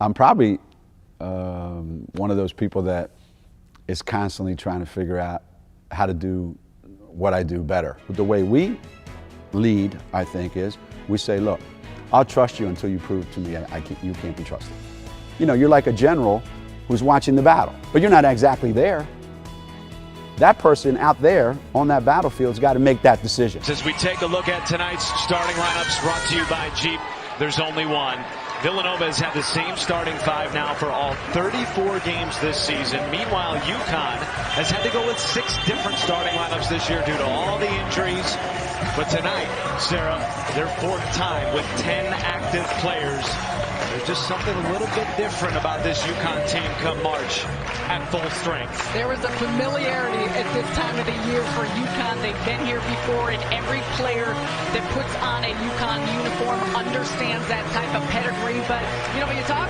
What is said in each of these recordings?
I'm probably one of those people that is constantly trying to figure out how to do what I do better. The way we lead, I think, is we say, look, I'll trust you until you prove to me you can't be trusted. You know, you're like a general who's watching the battle, but you're not exactly there. That person out there on that battlefield's got to make that decision. As we take a look at tonight's starting lineups brought to you by Jeep, there's only one. Villanova has had the same starting five now for all 34 games this season. Meanwhile, UConn has had to go with 6 different starting lineups this year due to all the injuries. But tonight, Sarah, their 4th time with 10 active players. There's just something a little bit different about this UConn team come March at full strength. There was a familiarity at this time of the year for UConn. They've been here before, and every player that puts on a UConn uniform understands that type of pedigree. But, you know, when you talk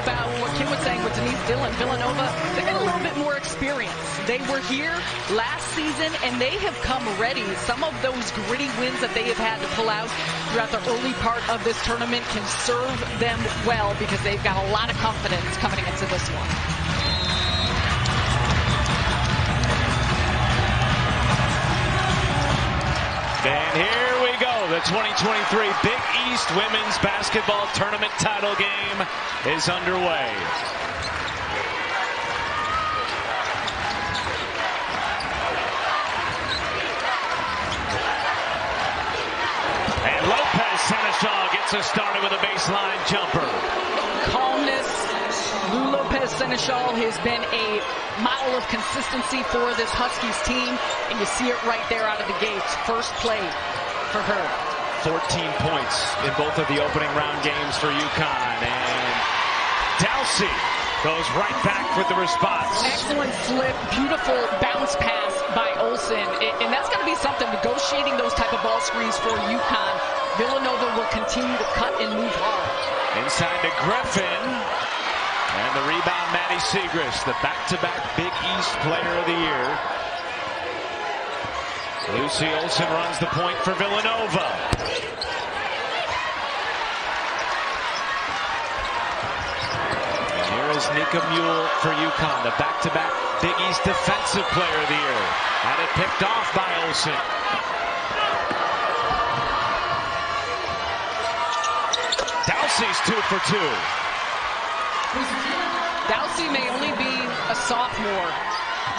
about what Kim was saying with Denise Dillon, Villanova, they got a little bit more experience. They were here last season, and they have come ready. Some of those gritty wins that they have had to pull out throughout the early part of this tournament can serve them well because they've got a lot of confidence coming into this one. And here we go. The 2023 Big East Women's Basketball Tournament title game is underway. And Lopez Seneschal gets us started with a baseline jumper. Calmness. Lou Lopez Seneschal has been a model of consistency for this Huskies team, and you see it right there out of the gates. First play for her. 14 points in both of the opening round games for UConn, and Dowsey goes right back with the response. Excellent slip, beautiful bounce pass by Olsen, and that's going to be something, negotiating those type of ball screens for UConn. Villanova will continue to cut and move hard. Inside to Griffin. And the rebound, Maddie Siegrist, the back-to-back Big East Player of the Year. Lucy Olsen runs the point for Villanova. And here is Nika Mule for UConn, the back-to-back Big East Defensive Player of the Year. Had it picked off by Olsen. Dowsey's 2 for 2. Dowsey may only be a sophomore,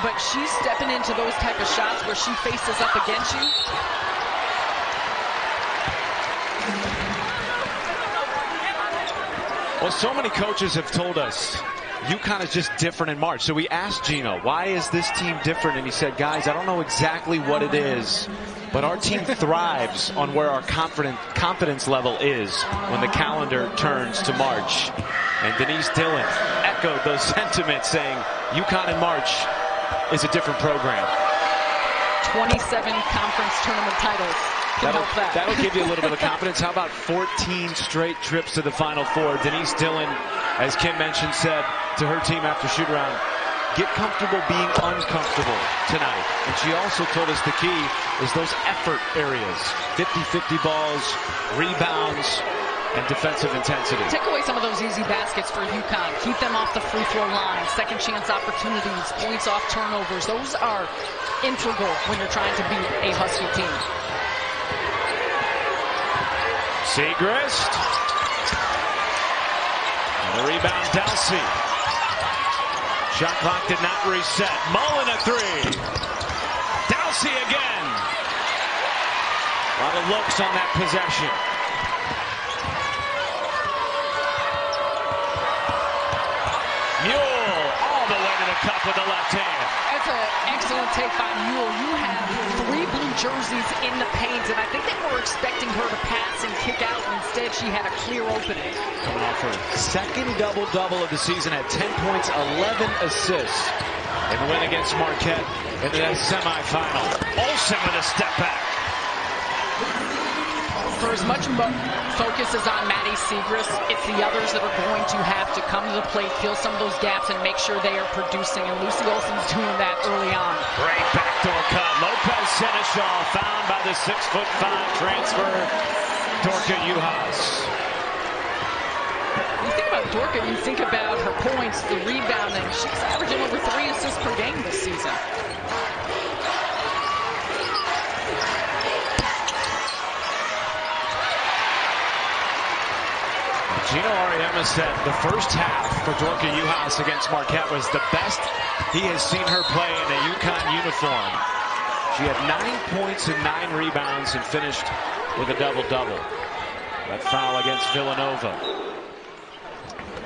but she's stepping into those type of shots where she faces up against you. Well, so many coaches have told us UConn is just different in March. So we asked Geno, why is this team different? And he said, guys, I don't know exactly what it is, but our team thrives on where our confidence level is when the calendar turns to March. And Denise Dillon echoed those sentiments, saying UConn in March is a different program. 27 conference tournament titles. That'll give you a little bit of confidence. How about 14 straight trips to the Final Four? Denise Dillon, as Kim mentioned, said to her team after shoot-around, get comfortable being uncomfortable tonight. And she also told us the key is those effort areas. 50-50 balls, rebounds, and defensive intensity. Take away some of those easy baskets for UConn. Keep them off the free throw line. Second chance opportunities, points off turnovers. Those are integral when you're trying to beat a Husky team. Siegrist. And the rebound, Dowsey. Shot clock did not reset. Mullen a 3. Dowsey again. A lot of looks on that possession. Mule all the way to the cup with the left hand. That's an excellent take by Mule. You have 3 blue jerseys in the paint, and I think they were expecting her to pass and kick out, and instead she had a clear opening. Coming off her second double-double of the season, at 10 points, 11 assists in the win against Marquette in the semifinal. Olsen with a step back. For as much focus is on Maddie Siegrist, it's the others that are going to have to come to the plate, fill some of those gaps, and make sure they are producing. And Lucy Olsen's doing that early on. Great backdoor cut. Lopez Seneschal found by the 6'5" transfer, Dorka Juhas. You think about Dorka, you think about her points, the rebounding. She's averaging over 3 assists per game this season. Geno Auriemma said the first half for Dorka Juhas against Marquette was the best he has seen her play in a UConn uniform. She had 9 points and 9 rebounds and finished with a double-double. That foul against Villanova.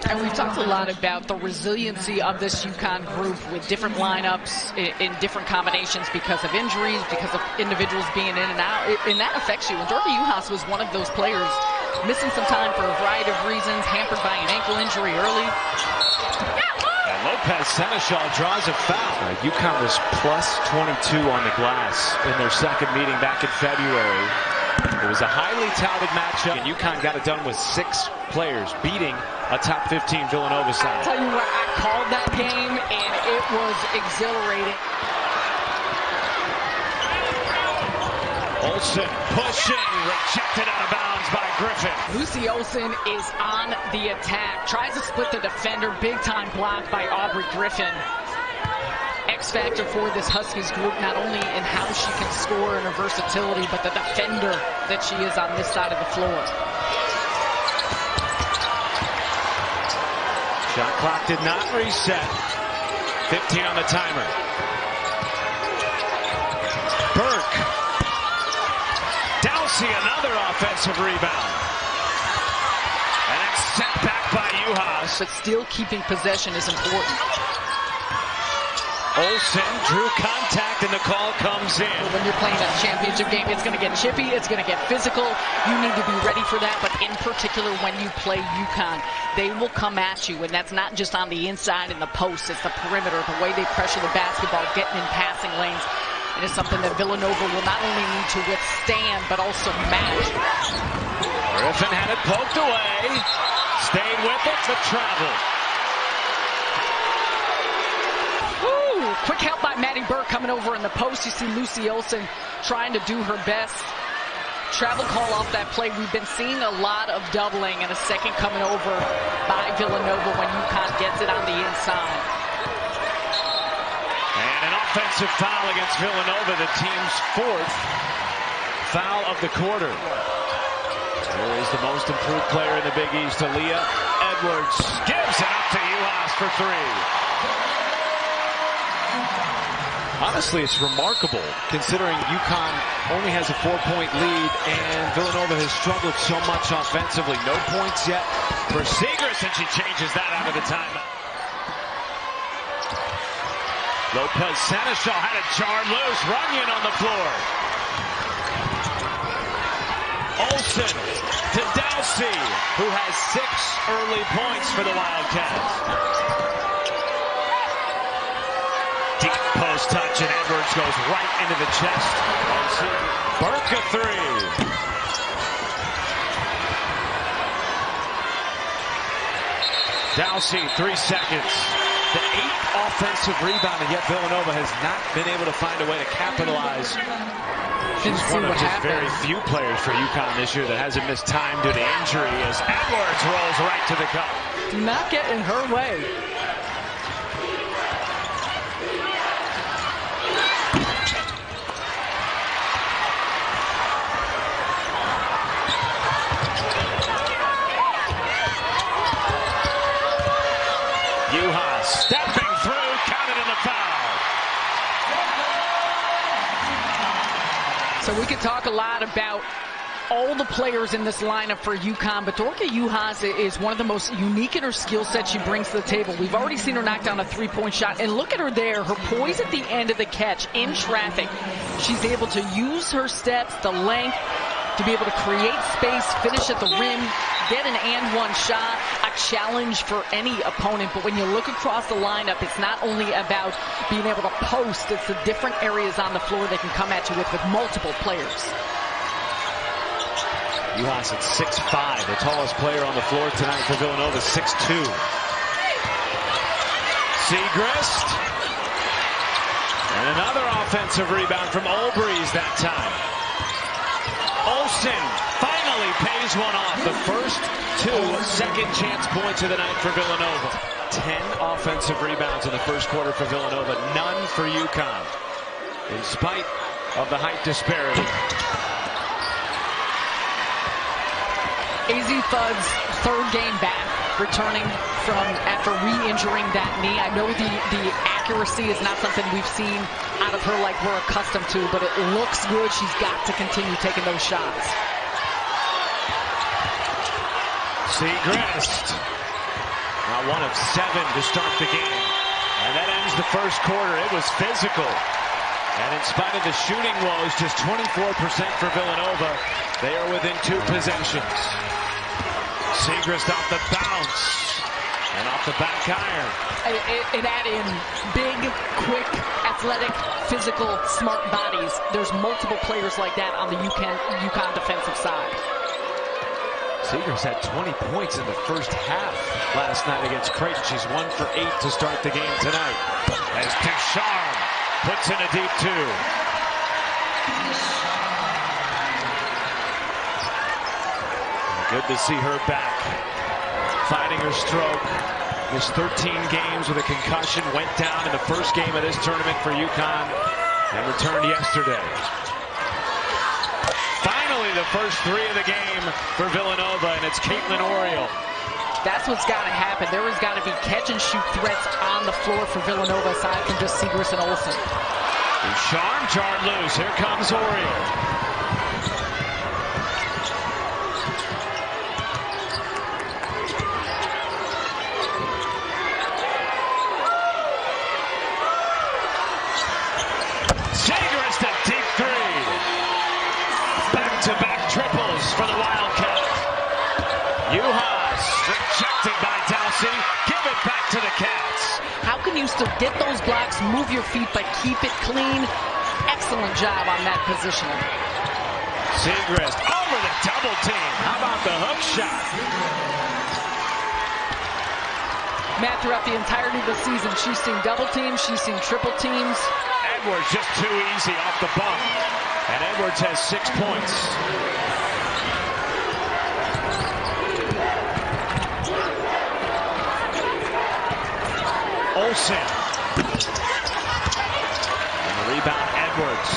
And we've talked a lot about the resiliency of this UConn group with different lineups in different combinations because of injuries, because of individuals being in and out. And that affects you. And Dorka Juhas was one of those players missing some time for a variety of reasons, hampered by an ankle injury early. And Lopez Seneschal draws a foul. UConn was plus 22 on the glass in their second meeting back in February. It was a highly touted matchup, and UConn got it done with 6 players, beating a top 15 Villanova side. I'll tell you what, I called that game, and it was exhilarating. Olsen pushing, rejected out of bounds by Griffin. Lucy Olsen is on the attack, tries to split the defender, big time block by Aubrey Griffin. X factor for this Huskies group, not only in how she can score and her versatility, but the defender that she is on this side of the floor. Shot clock did not reset. 15 on the timer. Burke. Dowsey, another offensive rebound. And it's sent back by Juhas. But still keeping possession is important. Olsen drew contact and the call comes in. When you're playing a championship game, it's going to get chippy, it's going to get physical. You need to be ready for that, but in particular when you play UConn, they will come at you, and that's not just on the inside in the post, it's the perimeter, the way they pressure the basketball, getting in passing lanes. And it's something that Villanova will not only need to withstand, but also match. Griffin had it poked away, stayed with it, but traveled. Quick help by Maddie Burke coming over in the post. You see Lucy Olsen trying to do her best. Travel call off that play. We've been seeing a lot of doubling and a second coming over by Villanova when UConn gets it on the inside. And an offensive foul against Villanova, the team's 4th foul of the quarter. Here is the most improved player in the Big East, Aaliyah Edwards. Gives it up to Juhas for 3. Honestly, it's remarkable considering UConn only has a 4-point lead and Villanova has struggled so much offensively. No points yet for Segris, and she changes that out of the timeout. Lopez Seneschal had it jarred loose. Runyon on the floor. Olsen to Dowsey, who has 6 early points for the Wildcats. Deep post touch, and Edwards goes right into the chest. Burke a 3. Dowsey, 3 seconds. The 8th offensive rebound, and yet Villanova has not been able to find a way to capitalize. She's one of just very few players for UConn this year that hasn't missed time due to injury as Edwards rolls right to the cup. Do not get in her way. Juhas stepping through, counted in the foul. So we could talk a lot about all the players in this lineup for UConn, but Dorka Juhas is one of the most unique in her skill set she brings to the table. We've already seen her knock down a 3-point shot, and look at her there, her poise at the end of the catch in traffic. She's able to use her steps, the length, to be able to create space, finish at the rim, get an and-one shot, a challenge for any opponent. But when you look across the lineup, it's not only about being able to post, it's the different areas on the floor they can come at you with multiple players. Juhas at 6'5", the tallest player on the floor tonight for Villanova, 6'2". Segris. And another offensive rebound from Olbreeze that time. Olsen, final finally pays one off. The first 2 second chance points of the night for Villanova. 10 offensive rebounds in the first quarter for Villanova, none for UConn, in spite of the height disparity. AZ Thud's third game back, returning from after re-injuring that knee. I know the accuracy is not something we've seen out of her like we're accustomed to, but it looks good. She's got to continue taking those shots. Segrist, now 1 of 7 to start the game. And that ends the first quarter. It was physical. And in spite of the shooting woes, just 24% for Villanova. They are within 2 possessions. Segrist off the bounce. And off the back iron. And add in big, quick, athletic, physical, smart bodies. There's multiple players like that on the UConn defensive side. Segrist had 20 points in the first half last night against Creighton. She's 1 for 8 to start the game tonight. As Ducharme puts in a deep 2. Good to see her back, fighting her stroke. Missed 13 games with a concussion, went down in the first game of this tournament for UConn and returned yesterday. Finally, the first 3 of the game for Villanova, and it's Caitlin Oriole. That's what's got to happen. There has got to be catch-and-shoot threats on the floor for Villanova aside from just Segrist and Olsen. Ducharme jarred loose. Here comes Oriole. Segrist a deep 3. Back-to-back triples for the Wildcat. Rejected by Dowsey. Give it back to the Cats. How can you still get those blocks, move your feet, but keep it clean? Excellent job on that positioning. Segrist over the double team. How about the hook shot? Matt, throughout the entirety of the season, she's seen double teams, she's seen triple teams. Edwards just too easy off the bump. And Edwards has 6 points. Olsen. And the rebound, Edwards.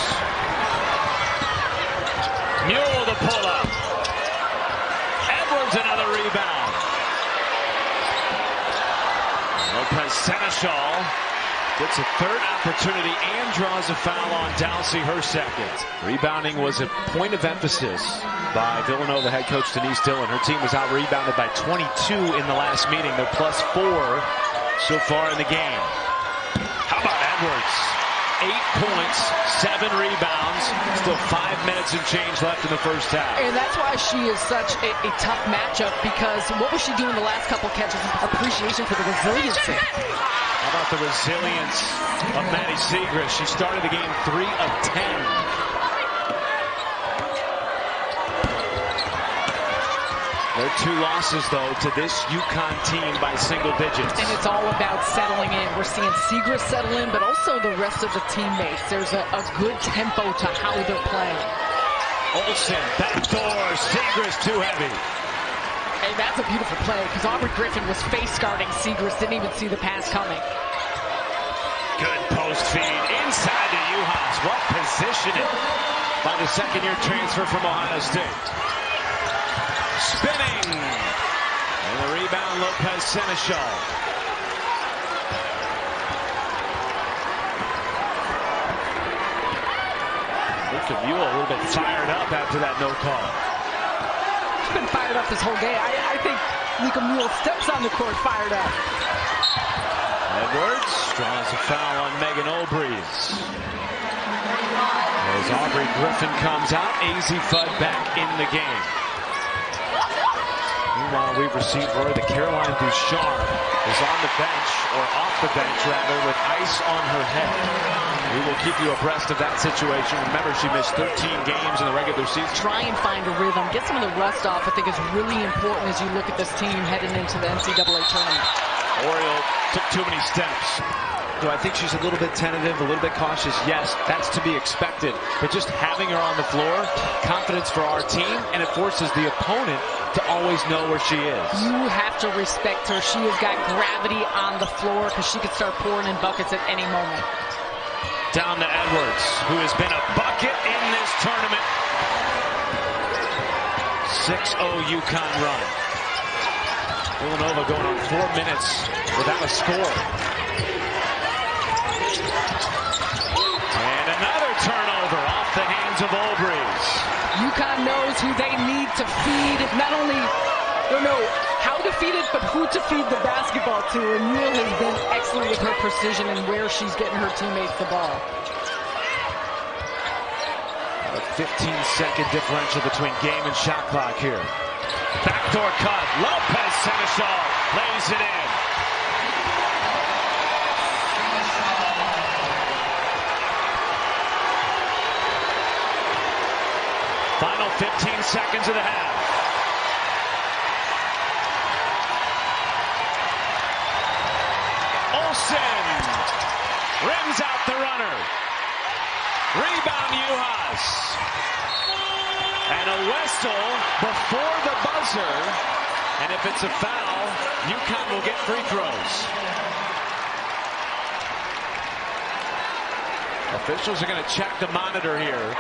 Mule the pull-up. Edwards another rebound. Lopez Seneschal gets a third opportunity and draws a foul on Dowsey, her second. Rebounding was a point of emphasis by Villanova head coach Denise Dillon. Her team was out-rebounded by 22 in the last meeting. They're +4 so far in the game. How about Edwards? 8 points, 7 rebounds, still 5 minutes and change left in the first half. And that's why she is such a tough matchup, because what was she doing the last couple catches? Appreciation for the resiliency. How about the resilience of Maddie Segrist? She started the game 3 of 10. Their 2 losses, though, to this UConn team by single digits. And it's all about settling in. We're seeing Segrist settle in, but also the rest of the teammates. There's a good tempo to how they're playing. Olsen, backdoor, Segrist too heavy. And that's a beautiful play, because Aubrey Griffin was face guarding Segrist, didn't even see the pass coming. Good post feed inside to Juhas. What positioning by the second-year transfer from Ohio State. Spinning. And the rebound, Lopez Seneschal. Look at Mule a little bit fired up after that no call. She's been fired up this whole game. I think Lika Mule steps on the court fired up. Edwards draws a foul on Megan Obrys. As Aubrey Griffin comes out, AZ Fudd back in the game. Meanwhile, we've received word that Caroline Ducharme is on the bench, or off the bench rather, with ice on her head. We will keep you abreast of that situation. Remember, she missed 13 games in the regular season. Try and find a rhythm, get some of the rust off. I think is really important as you look at this team heading into the NCAA tournament. Oriole took too many steps. Do I think she's a little bit tentative, a little bit cautious? Yes, that's to be expected. But just having her on the floor, confidence for our team, and it forces the opponent to always know where she is. You have to respect her. She has got gravity on the floor because she could start pouring in buckets at any moment. Down to Edwards, who has been a bucket in this tournament. 6-0 UConn run. Villanova going on 4 minutes without a score. And another turnover off the hands of Olbrys. UConn knows who they need to feed. Not only don't know how to feed it, but who to feed the basketball to. And Mule has been excellent with her precision and where she's getting her teammates the ball. A 15-second differential between game and shot clock here. Backdoor cut. Lopez Seneschal lays it in. Final 15 seconds of the half. Olsen rims out the runner. Rebound UHas. And a whistle before the buzzer. And if it's a foul, UConn will get free throws. Officials are going to check the monitor here.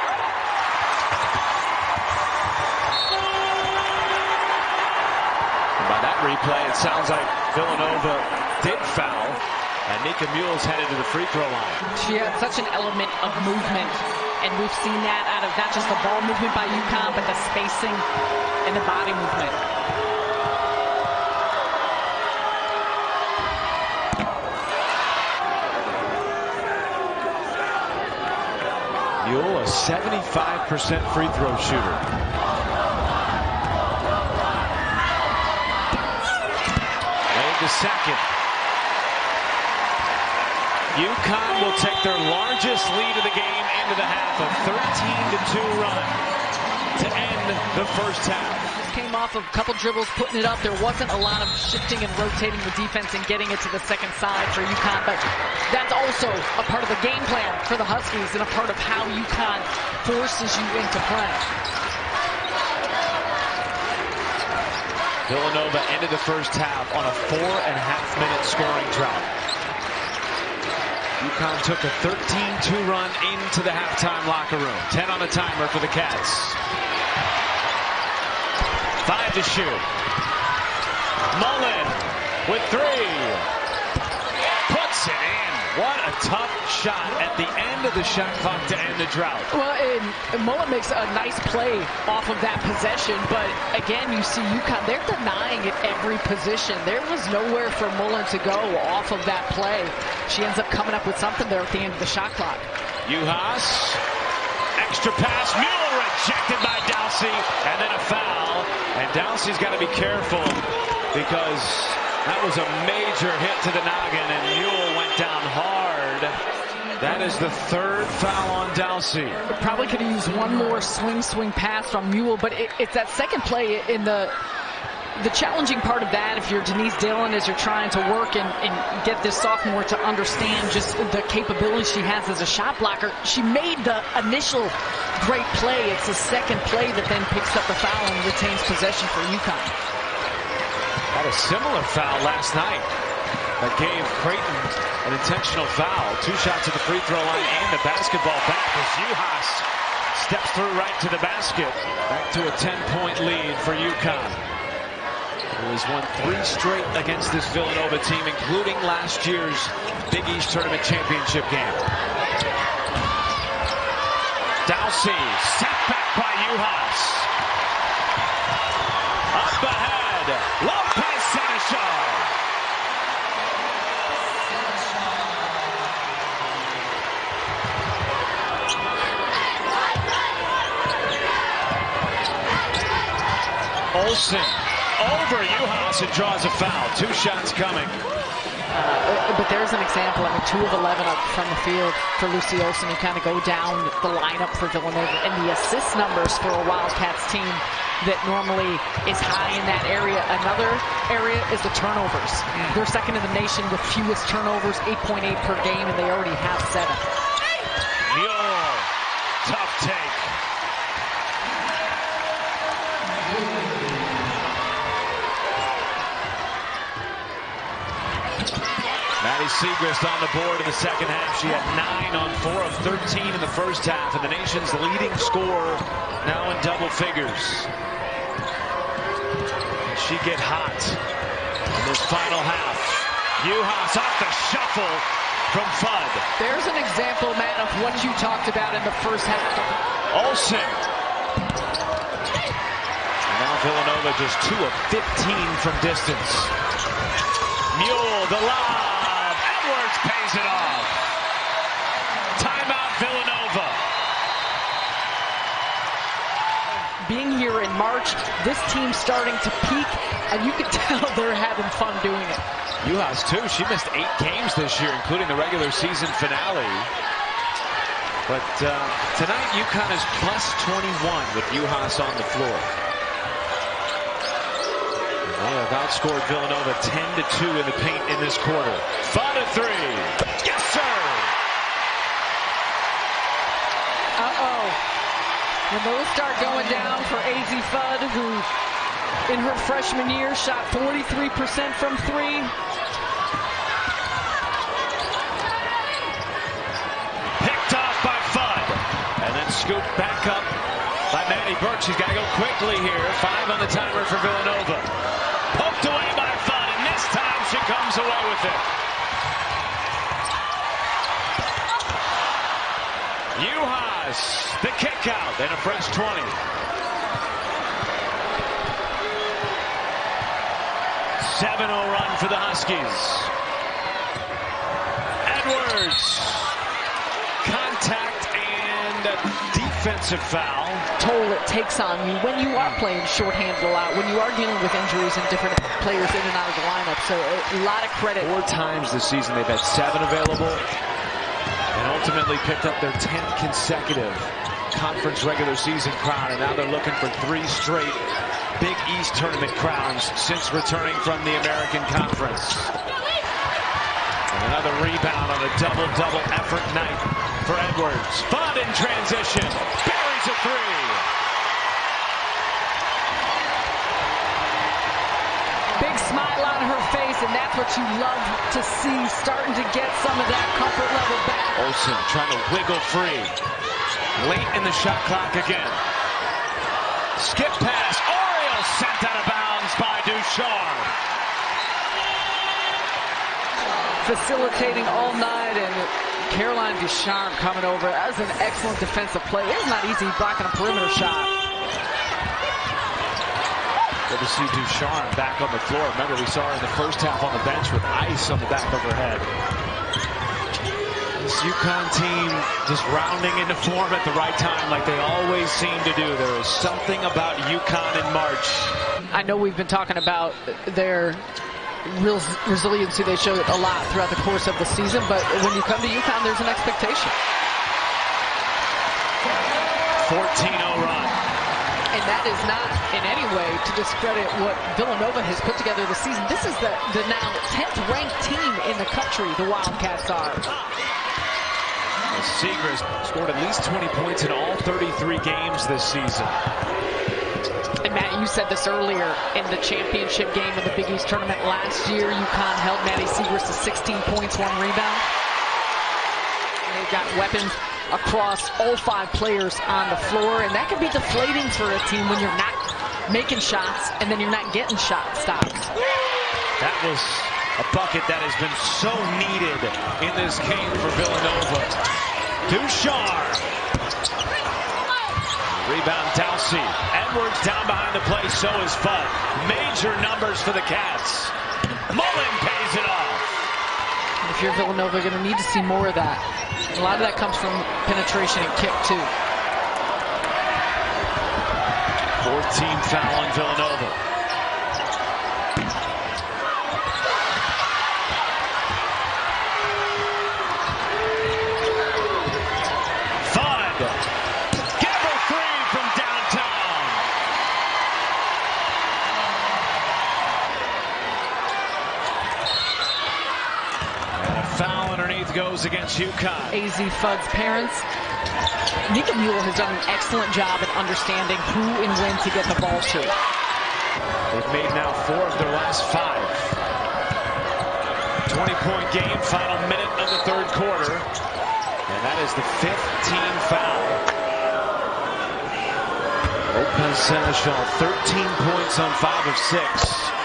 By that replay, it sounds like Villanova did foul, and Nika Mule's headed to the free throw line. She had such an element of movement, and we've seen that out of not just the ball movement by UConn, but the spacing and the body movement. Mule, a 75% free throw shooter. The second. UConn will take their largest lead of the game into the half, a 13-2 run to end the first half. Came off of a couple dribbles, putting it up. There wasn't a lot of shifting and rotating the defense and getting it to the second side for UConn, but that's also a part of the game plan for the Huskies and a part of how UConn forces you into play. Villanova ended the first half on a 4.5-minute scoring drought. UConn took a 13-2 run into the halftime locker room. 10 on the timer for the Cats. 5 to shoot. Mullen with 3. Puts it in. What a tough shot at the end of the shot clock to end the drought. Well, and Mullen makes a nice play off of that possession, but again, you see UConn, they're denying at every position. There was nowhere for Mullen to go off of that play. She ends up coming up with something there at the end of the shot clock. UHas, extra pass, Mule rejected by Dowsey, and then a foul. And Dowsey's got to be careful because that was a major hit to the noggin, and Mule went down hard. That is the third foul on Dowsey. Probably could have used one more swing pass from Mule, but it's that second play in the challenging part of that, if you're Denise Dillon, as you're trying to work and get this sophomore to understand just the capability she has as a shot blocker. She made the initial great play. It's the second play that then picks up the foul and retains possession for UConn. Had a similar foul last night that gave Creighton an intentional foul. 2 shots at the free throw line and the basketball back as UHas steps through right to the basket. Back to a 10-point lead for UConn, who has won 3 straight against this Villanova team, including last year's Big East Tournament Championship game. Dowsey, setback by UHas. Up ahead, Lopez Seneschal. Olsen over UHas and draws a foul. 2 shots coming. But there's an example. I mean, 2 of 11 up from the field for Lucy Olsen. You kind of go down the lineup for Villanova, and the assist numbers for a Wildcats team that normally is high in that area. Another area is the turnovers. They're second in the nation with fewest turnovers, 8.8 per game, and they already have 7. Mule, tough take. Maddie Siegrist on the board in the second half. She had 9 on 4 of 13 in the first half, and the nation's leading scorer now in double figures. She get hot in this final half. UConn off the shuffle from Fudd. There's an example, Matt, of what you talked about in the first half. Olsen. And now Villanova just 2 of 15 from distance. Mule, the lob. Edwards pays it off. Timeout Villanova. Being here in March, this team's starting to peak, and you can tell they're having fun doing it. UConn too. She missed 8 games this year, including the regular season finale. But tonight, UConn is plus 21 with UConn on the floor. They have outscored Villanova 10-2 in the paint in this quarter. Fudd a 3. Yes, sir. Uh-oh. When those start going down for AZ Fudd, who in her freshman year shot 43% from 3. Picked off by Fudd. And then scooped back up by Maddie Burke. She's got to go quickly here. 5 on the timer for Villanova. Poked away by Fudd, and this time she comes away with it. UConn, the kick out, and a fresh 20. .7-0 run for the Huskies. Edwards. Contact and a defensive foul. Toll it takes on you when you are playing shorthanded a lot, when you are dealing with injuries and different players in and out of the lineup. So a lot of credit. 4 times this season they've had 7 available and ultimately picked up their 10th consecutive conference regular season crown, and now they're looking for 3 straight Big East tournament crowns since returning from the American Conference. And another rebound on a double-double effort night for Edwards. Fudd in transition. Buries a 3. Big smile on her face, and that's what you love to see, starting to get some of that comfort level back. Olsen trying to wiggle free. Late in the shot clock again. Skip pass. Oriole sent out of bounds by Ducharme. Facilitating all night, and Caroline Ducharme coming over. That was an excellent defensive play. It's not easy blocking a perimeter shot. Good to see Ducharme back on the floor. Remember, we saw her in the first half on the bench with ice on the back of her head. This UConn team just rounding into form at the right time like they always seem to do. There is something about UConn in March. I know we've been talking about their real resiliency. They showed a lot throughout the course of the season, but when you come to UConn, there's an expectation. 14-0 run. And that is not in any way to discredit what Villanova has put together this season. This is the now 10th ranked team in the country, the Wildcats are. Siegrist scored at least 20 points in all 33 games this season. And Matt, you said this earlier in the championship game in the Big East tournament last year. UConn held Maddie Siegrist to 16 points, 1 rebound. And they've got weapons across all 5 players on the floor, and that can be deflating for a team when you're not making shots and then you're not getting shot stops. That was a bucket that has been so needed in this game for Villanova. Ducharme. Rebound Dowsey. Edwards down behind the play, so is Fudd. Major numbers for the Cats. Mullen pays it off. And if you're Villanova, you're going to need to see more of that. A lot of that comes from penetration and kick, too. 14 foul on Villanova. Fudd. Give her 3 from downtown. goes against UConn. AZ Fudd's parents. Nika Mueller has done an excellent job at understanding who and when to get the ball to. They've made now 4 of their last 5. 20-point game, final minute of the third quarter. And that is the 5th team foul. Lopez Seneschal, 13 points on 5 of 6.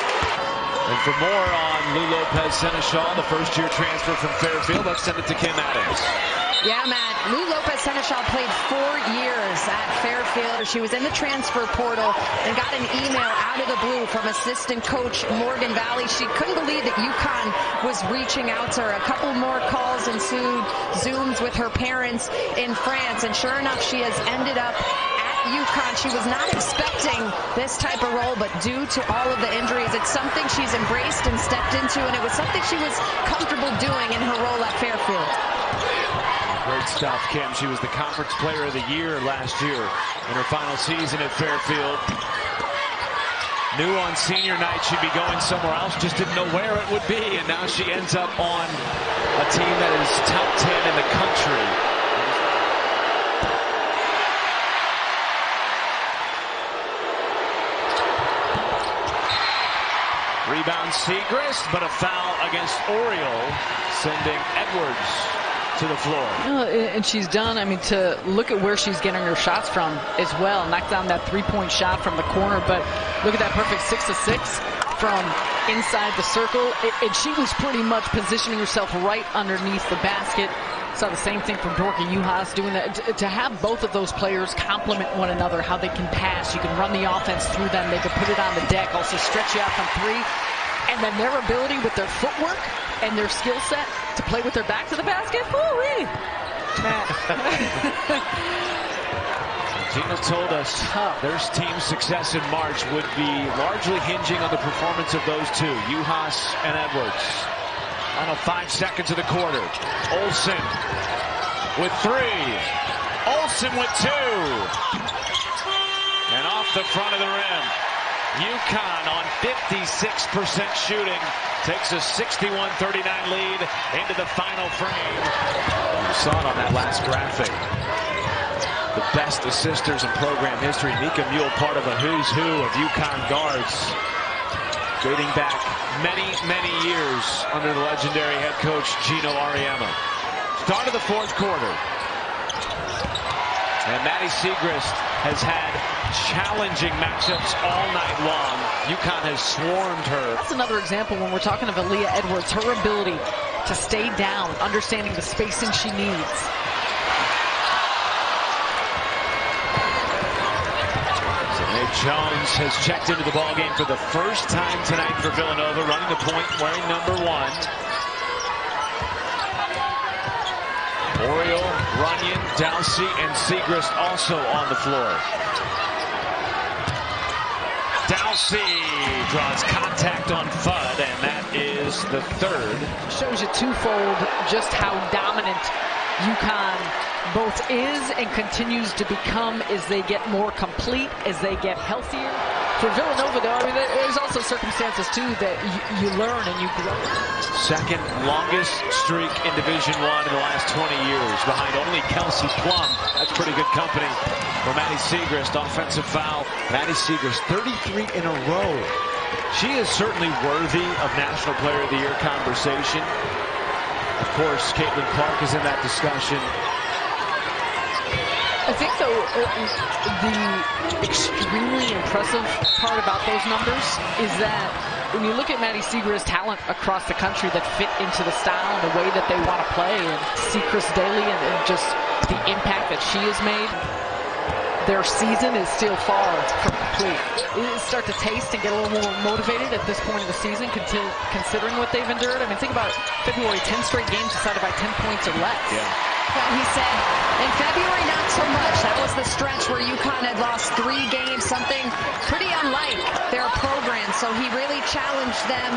And for more on Lou Lopez Seneschal, the first-year transfer from Fairfield, let's send it to Kim Adams. Yeah, Matt. Lou Lopez Seneschal played 4 years at Fairfield. She was in the transfer portal and got an email out of the blue from assistant coach Morgan Valley. She couldn't believe that UConn was reaching out to her. A couple more calls ensued, Zooms with her parents in France, and sure enough, she has ended up UConn. She was not expecting this type of role, but due to all of the injuries, it's something she's embraced and stepped into, and it was something she was comfortable doing in her role at Fairfield. Great stuff, Kim. She was the Conference Player of the Year last year in her final season at Fairfield. Knew on senior night she'd be going somewhere else, just didn't know where it would be, and now she ends up on a team that is top 10 in the country. Rebound Segrist, but a foul against Oriole, sending Edwards to the floor. And she's done, I mean, to look at where she's getting her shots from as well. Knocked down that 3-point shot from the corner, but look at that perfect 6 of 6 from inside the circle. And she was pretty much positioning herself right underneath the basket. Saw the same thing from Dorka Juhas doing that. To have both of those players complement one another, how they can pass, you can run the offense through them, they can put it on the deck, also stretch you out from 3. And then their ability with their footwork and their skill set to play with their back to the basket. Woo-wee. Matt. Geno told us their team's success in March would be largely hinging on the performance of those two, Juhas and Edwards. Final 5 seconds of the quarter. Olsen with 3. Olsen with 2. And off the front of the rim. UConn on 56% shooting takes a 61-39 lead into the final frame. You saw it on that last graphic. The best assisters in program history. Nika Mueller, part of a who's who of UConn guards, dating back many, many years under the legendary head coach Geno Auriemma. Start of the fourth quarter. And Maddie Segrist has had challenging matchups all night long. UConn has swarmed her. That's another example when we're talking of Aaliyah Edwards, her ability to stay down, understanding the spacing she needs. Zane Jones has checked into the ballgame for the first time tonight for Villanova, running the point, wearing number 1. Oriole, Runyon, Dowsey, and Segrist also on the floor. Dowsey draws contact on Fudd, and that is the 3rd. Shows you twofold just how dominant UConn both is and continues to become as they get more complete, as they get healthier. For Villanova, though, I mean, there's also circumstances, too, that you learn and you grow. Second longest streak in Division I in the last 20 years, behind only Kelsey Plum. That's pretty good company for Maddie Segrist. Offensive foul. Maddie Segrist, 33 in a row. She is certainly worthy of National Player of the Year conversation. Of course, Caitlin Clark is in that discussion. I think, though, the extremely impressive part about those numbers is that when you look at Maddie Segrist's talent across the country that fit into the style and the way that they want to play, and see Chris Daly and just the impact that she has made, their season is still far from complete. You start to taste and get a little more motivated at this point of the season, considering what they've endured. I mean, think about February, 10 straight games decided by 10 points or less. Yeah. Well, he said in February, not so much. That was the stretch where UConn had lost 3 games, something pretty unlike their program. So he really challenged them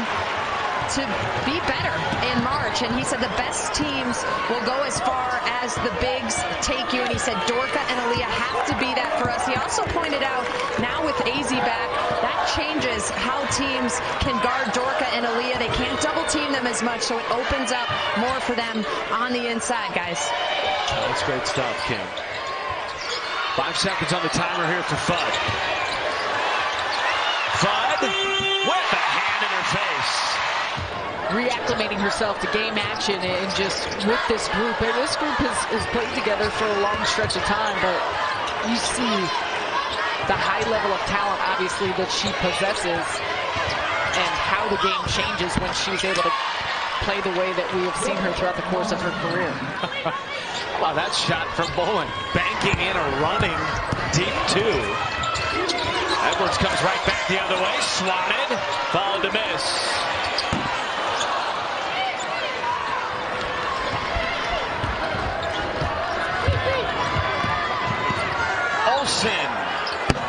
to be better in March. action. He said the best teams will go as far as the bigs take you, and he said Dorka and Aaliyah have to be that for us. He also pointed out now with AZ back, that changes how teams can guard Dorka and Aaliyah. They can't double team them as much, so it opens up more for them on the inside, guys. That's great stuff, Kim. 5 seconds on the timer here for Fudd. Fudd with a hand in her face. Reacclimating herself to game action and just with this group. This group has played together for a long stretch of time, but you see the high level of talent, obviously, that she possesses and how the game changes when she's able to play the way that we have seen her throughout the course of her career. Wow, that shot from Bolin. Banking in a running deep two. Edwards comes right back the other way. Swatted. Followed to miss. Olsen.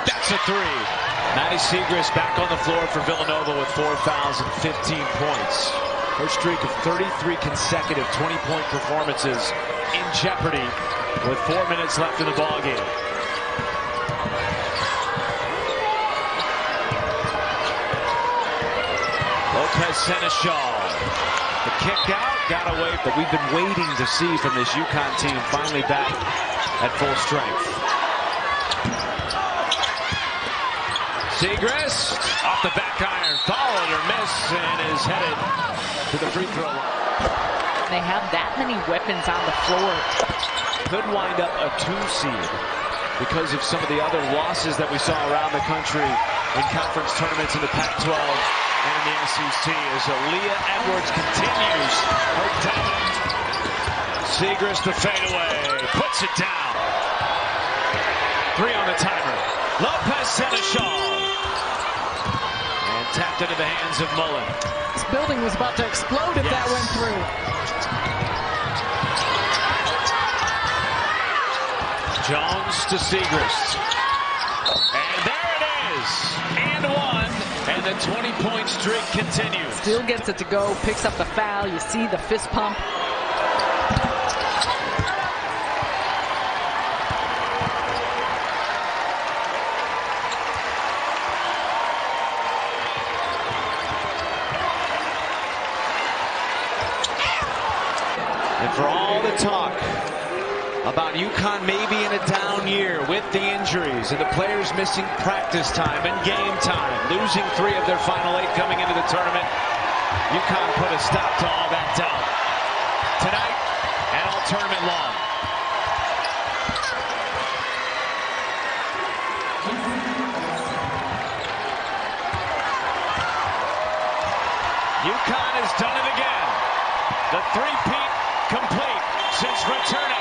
That's a three. Maddie Siegrist back on the floor for Villanova with 4 fouls and 15 points. Her streak of 33 consecutive 20-point performances in jeopardy with 4 minutes left in the ballgame. Lopez Seneschal. The kick out, got away, but we've been waiting to see from this UConn team finally back at full strength. Siegrist off the back iron, followed or miss, and is headed to the free throw line. They have that many weapons on the floor. Could wind up a 2 seed because of some of the other losses that we saw around the country in conference tournaments in the Pac-12 and the SEC as Aaliyah Edwards continues her dominance. Siegrist the fadeaway, puts it down. 3 on the timer. Lopez Seneschal. And tapped into the hands of Mullen. This building was about to explode if that went through. Jones to Siegrist. And there it is. And 1. And the 20-point streak continues. Still gets it to go, picks up the foul. You see the fist pump. And for all the talk about UConn maybe in a down year with the injuries and the players missing practice time and game time, losing 3 of their final 8 coming into the tournament, UConn put a stop to all that doubt tonight and all tournament long. UConn has done it again. The three-peat complete since returning